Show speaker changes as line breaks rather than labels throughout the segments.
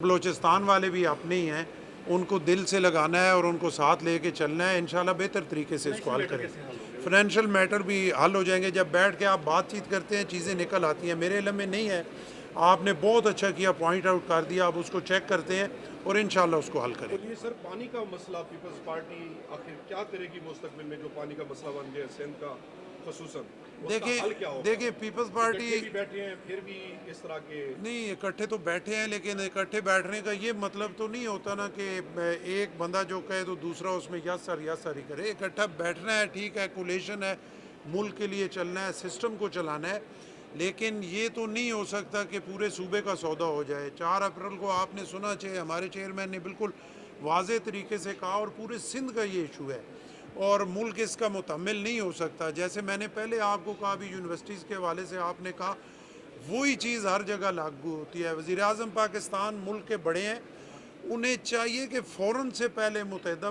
बलूचिस्तान वाले भी अपने ही हैं, उनको दिल से लगाना है और उनको साथ लेके चलना है। इंशाल्लाह बेहतर तरीके से इसको हल करेंगे। फाइनेंशियल मैटर भी हल हो जाएंगे। जब बैठ के आप बातचीत करते हैं चीज़ें निकल आती हैं। मेरे इल्म में नहीं है, आपने बहुत अच्छा किया, पॉइंट आउट कर दिया। आप उसको चेक करते हैं और इंशाल्लाह उसको हल
तो
करेंगे।
ये सर पानी का मसला पीपल्स पार्टी आखिर क्या करेगी मुस्तकबिल में, जो पानी का मसला बन गया है सिंध का खसूसन, उसका
देखिए
हल क्या होगा?
देखिए पीपल्स पार्टी
इकट्ठे भी बैठे हैं फिर भी इस तरह के।
नहीं, इकट्ठे तो बैठे हैं, लेकिन इकट्ठे बैठने का ये मतलब तो नहीं होता ना कि एक बंदा जो कहे तो दूसरा उसमें यस सर ही करे। इकट्ठा बैठना है, ठीक है, कोलेशन है, मुल्क के लिए चलना है, सिस्टम को चलाना है, लेकिन ये तो नहीं हो सकता कि पूरे सूबे का सौदा हो जाए। 4 अप्रैल को आपने सुना चाहिए, हमारे चेयरमैन ने बिल्कुल वाज़े तरीके से कहा, और पूरे सिंध का ये इशू है और मुल्क इसका मुतहम्मिल नहीं हो सकता। जैसे मैंने पहले आपको कहा, भी यूनिवर्सिटीज़ के हवाले से आपने कहा, वही चीज़ हर जगह लागू होती है। वज़ीर आज़म पाकिस्तान मुल्क के बड़े हैं, उन्हें चाहिए कि फ़ौरन से पहले मुत्तहिदा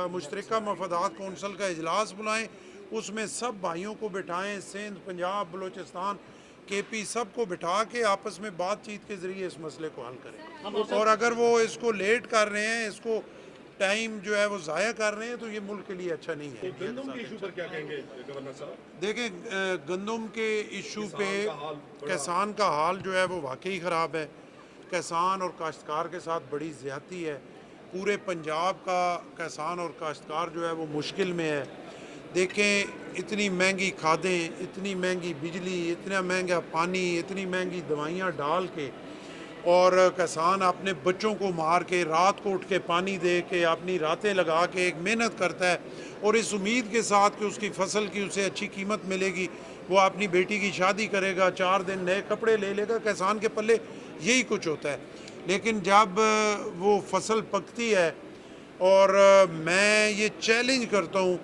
मुश्तरका मफादात कौंसल का इजलास बुलाएं, उसमें सब भाइयों को बिठाएं, सिंध, पंजाब, बलूचिस्तान, KP सबको बिठा के आपस में बातचीत के ज़रिए इस मसले को हल करें। और अगर वो इसको लेट कर रहे हैं, इसको टाइम जो है वो ज़ाया कर रहे हैं, तो ये मुल्क के लिए अच्छा नहीं है।
तो गंदम के इशू पर क्या कहेंगे गवर्नर साहब?
देखें, गंदम के इशू पे
किसान का हाल बड़ा-
किसान का हाल जो है वो वाकई ख़राब है। किसान और काश्तकार के साथ बड़ी ज़्यादती है। पूरे पंजाब का किसान और काश्तकार जो है वो मुश्किल में है। देखें, इतनी महंगी खादें, इतनी महंगी बिजली, इतना महंगा पानी, इतनी महंगी दवाइयाँ डाल के, और किसान अपने बच्चों को मार के, रात को उठ के पानी दे के, अपनी रातें लगा के एक मेहनत करता है, और इस उम्मीद के साथ कि उसकी फसल की उसे अच्छी कीमत मिलेगी, वो अपनी बेटी की शादी करेगा, 4 दिन नए कपड़े ले लेगा। किसान के पल्ले यही कुछ होता है। लेकिन जब वो फसल पकती है, और मैं ये चैलेंज करता हूँ,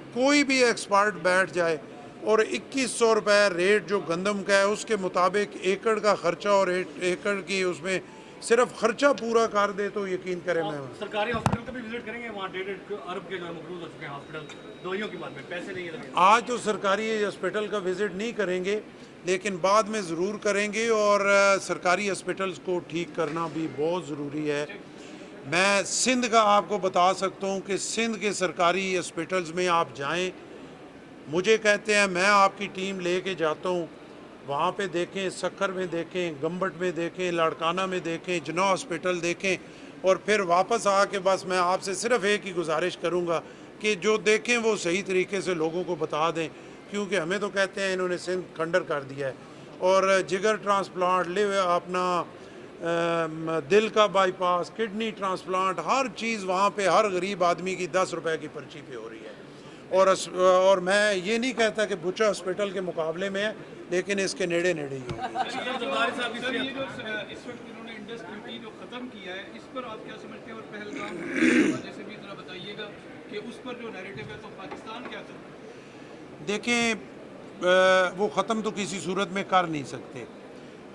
कोई भी एक्सपर्ट बैठ जाए और 2100 रुपये रेट जो गंदम का है उसके मुताबिक एकड़ का खर्चा, और एकड़ की उसमें सिर्फ खर्चा पूरा कर दे, तो यकीन करें मैं
सरकारी हॉस्पिटल का भी विजिट करेंगे। वहाँ 1.5 अरब के जो है मकरूज हो चुके हैं हॉस्पिटल, दवाइयों की बात में पैसे नहीं लगे।
आज तो सरकारी हॉस्पिटल का विज़िट नहीं करेंगे, लेकिन बाद में ज़रूर करेंगे, और सरकारी हॉस्पिटल्स को ठीक करना भी बहुत ज़रूरी है। मैं सिंध का आपको बता सकता हूँ कि सिंध के सरकारी हॉस्पिटल्स में आप जाएं, मुझे कहते हैं, मैं आपकी टीम लेके जाता हूँ, वहाँ पे देखें, सक्खर में देखें, गम्बट में देखें, लाड़काना में देखें, जना हॉस्पिटल देखें, और फिर वापस आके बस मैं आपसे सिर्फ एक ही गुजारिश करूँगा कि जो देखें वो सही तरीके से लोगों को बता दें, क्योंकि हमें तो कहते हैं इन्होंने सिंध खंडर कर दिया है, और जिगर ट्रांसप्लांट, लिव अपना दिल का बाईपास, किडनी ट्रांसप्लांट, हर चीज़ वहाँ पे हर गरीब आदमी की 10 रुपए की पर्ची पे हो रही है। और मैं ये नहीं कहता कि बुचा हॉस्पिटल के मुकाबले में है, लेकिन इसके नेड़े नेड़े ही होंगे।
सर, ये जो इस वक्त इन्होंने इंडस ड्यूटी जो ख़त्म किया है, इस पर आप क्या समझते हैं? और पहलगाम के हवाले से भी ज़रा बताइएगा कि उस पर जो नैरेटिव है, तो पाकिस्तान क्या करे?
देखें, वो ख़त्म तो किसी सूरत में कर नहीं सकते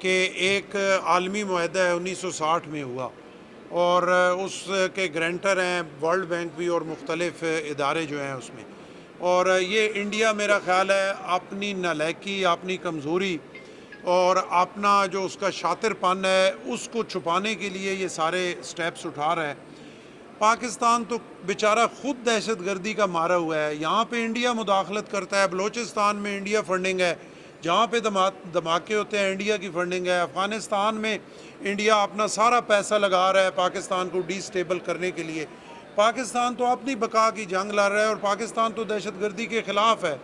कि एक आलमी मुआहदा है 1960 में हुआ, और उसके ग्रांटर हैं वर्ल्ड बैंक भी और मुख्तलिफ इदारे जो हैं उसमें, और ये इंडिया मेरा ख़्याल है अपनी नालायकी, अपनी कमज़ोरी और अपना जो उसका शातिरपन है उसको छुपाने के लिए ये सारे स्टेप्स उठा रहा है। पाकिस्तान तो बेचारा खुद दहशत गर्दी का मारा हुआ है। यहाँ पे इंडिया मुदाखलत करता है, बलूचिस्तान में इंडिया फंडिंग है, जहाँ पे धमाके होते हैं इंडिया की फंडिंग है, अफ़गानिस्तान में इंडिया अपना सारा पैसा लगा रहा है पाकिस्तान को डिस्टेबल करने के लिए। पाकिस्तान तो अपनी बका की जंग लड़ रहा है, और पाकिस्तान तो दहशत गर्दी के ख़िलाफ़ है,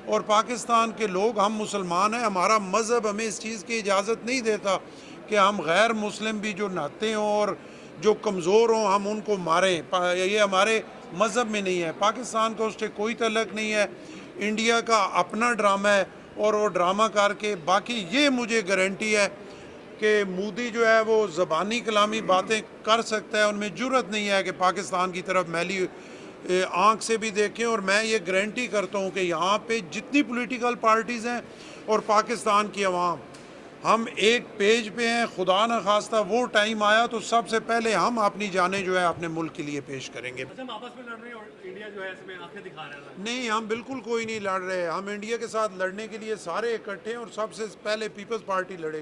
और पाकिस्तान के लोग, हम मुसलमान हैं, हमारा मज़हब हमें इस चीज़ की इजाज़त नहीं देता कि हम गैर मुस्लिम भी जो नहाते हों और जो कमज़ोर हों हम उनको मारें। ये हमारे मज़हब में नहीं है। पाकिस्तान का उससे कोई तल्लक नहीं है, इंडिया का अपना ड्रामा है, और वो ड्रामा करके बाकी ये मुझे गारंटी है कि मोदी जो है वो ज़बानी कलामी बातें कर सकता है, उनमें जुर्रत नहीं है कि पाकिस्तान की तरफ मैली आँख से भी देखें। और मैं ये गारंटी करता हूँ कि यहाँ पे जितनी पॉलिटिकल पार्टीज़ हैं और पाकिस्तान की आवाम, हम एक पेज पे हैं। खुदा न खास्ता वो टाइम आया तो सबसे पहले हम अपनी जानें जो है अपने मुल्क के लिए पेश करेंगे।
अच्छा, हम आपस में लड़ रहे हैं और इंडिया जो है इसमें आंखें दिखा रहा है।
नहीं, हम बिल्कुल कोई नहीं लड़ रहे। हम इंडिया के साथ लड़ने के लिए सारे इकट्ठे हैं, और सबसे पहले पीपल्स पार्टी लड़ेगी।